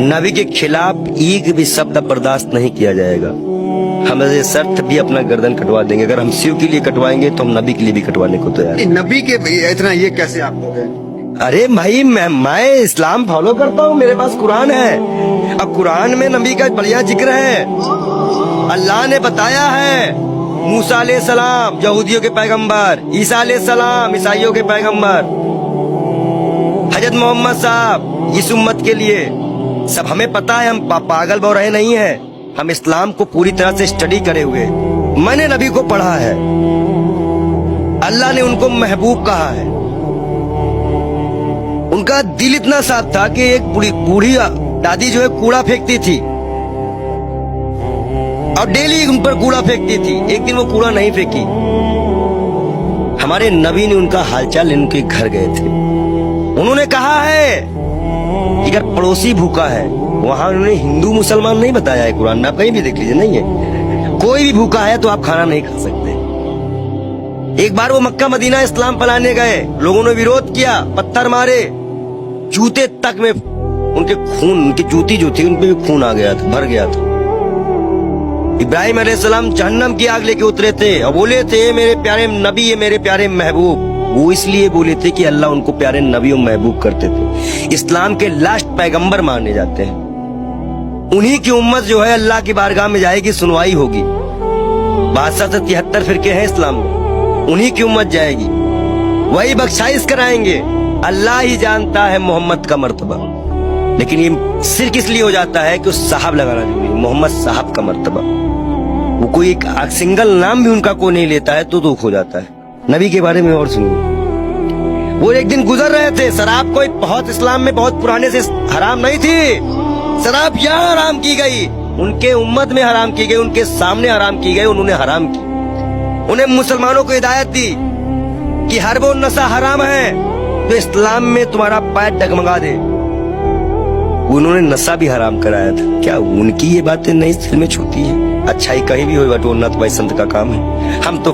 नबी के खिलाफ एक भी शब्द बर्दाश्त नहीं किया जाएगा। हम ऐसे शर्त भी अपना गर्दन कटवा देंगे। अगर हम शिव के लिए कटवाएंगे तो हम नबी के लिए भी कटवाने को तैयार हैं। नबी के इतना ये कैसे आप हो गए? अरे भाई मैं इस्लाम फॉलो करता हूँ, मेरे पास कुरान है। अब कुरान में नबी का बढ़िया जिक्र है। अल्लाह ने बताया है मूसा अलैहिस्सलाम यहूदियों के पैगंबर, ईसा अलैहिस्सलाम ईसाइयों के पैगंबर, हजरत मोहम्मद साहब इस उम्मत के लिए सब हमें पता है। हम पागल बौराहे नहीं है, हम इस्लाम को पूरी तरह से स्टडी करे हुए। मैंने नबी को पढ़ा है, अल्लाह ने उनको महबूब कहा है। उनका दिल इतना साफ था कि एक बूढ़ी दादी जो है कूड़ा फेंकती थी और डेली उन पर कूड़ा फेंकती थी। एक दिन वो कूड़ा नहीं फेंकी। हमारे नबी ने उनका हालचाल उनके घर गए थे। उन्होंने कहा है कि अगर पड़ोसी भूखा है, वहां उन्होंने हिंदू मुसलमान नहीं बताया है कुरान में, आप कहीं भी देख लीजिए, नहीं है। कोई भी भूखा है तो आप खाना नहीं खा सकते। एक बार वो मक्का मदीना इस्लाम फैलाने गए, लोगों ने विरोध किया, पत्थर मारे, जूते तक में उनके खून, उनकी जूती जो थी उनपे भी खून आ गया था, भर गया था। इब्राहिम अलैहिस्सलाम जहन्नम की आग लेके उतरे थे और बोले थे मेरे प्यारे नबी, ये मेरे प्यारे महबूब। वो इसलिए बोले थे कि अल्लाह उनको प्यारे नबी और महबूब करते थे। इस्लाम के लास्ट पैगंबर माने जाते हैं। उन्हीं की उम्मत जो है अल्लाह की बारगाह में जाएगी, सुनवाई होगी। 72 फिरके हैं इस्लाम में, उन्हीं की उम्मत जाएगी, वही बख्शाइश कराएंगे। अल्लाह ही जानता है मोहम्मद का मर्तबा, लेकिन ये सिर्फ इसलिए हो जाता है कि उस साहब लगाना जरूरी है, मोहम्मद साहब का मर्तबा। वो कोई एक सिंगल नाम भी उनका को नहीं लेता है तो दुख हो जाता है। नबी के बारे में और सुनिए। वो एक दिन गुजर रहे थे, शराब कोई बहुत इस्लाम में बहुत पुराने से हराम नहीं थी। शराब यहाँ हराम की गई, उनके उम्मत में हराम की गई, उनके सामने हराम की गई, उन्होंने हराम की। उन्हें मुसलमानों को हिदायत दी कि हर वो नशा हराम है तो इस्लाम में तुम्हारा पैर डगमगा दे। उन्होंने नशा भी हराम कराया था। क्या उनकी ये बातें नहीं दिल में छूती है? अच्छाई कहीं भी हो बट वो नत भाई संत का काम है। हम तो